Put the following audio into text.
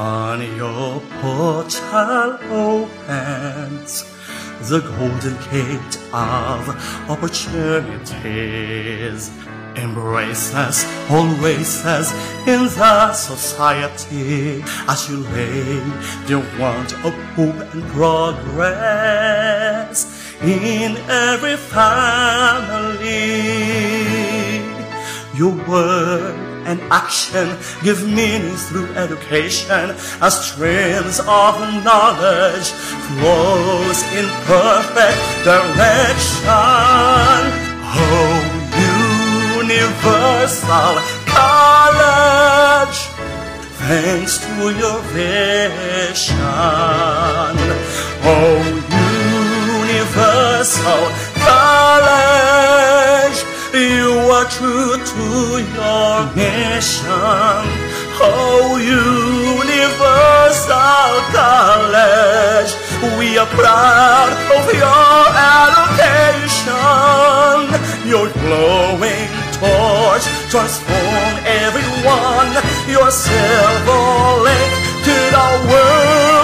On your portal opens the golden gate of opportunities. Embrace us always as in the society as you lay the want of hope and progress in every family. Your word and action give meaning through education as streams of knowledge flows in perfect direction. Oh, Universal College, thanks to your vision. Oh, Universal College, you are true to your mission. Oh, Universal College, we are proud of your education. Your glowing torch transform everyone. Your silver link to the world.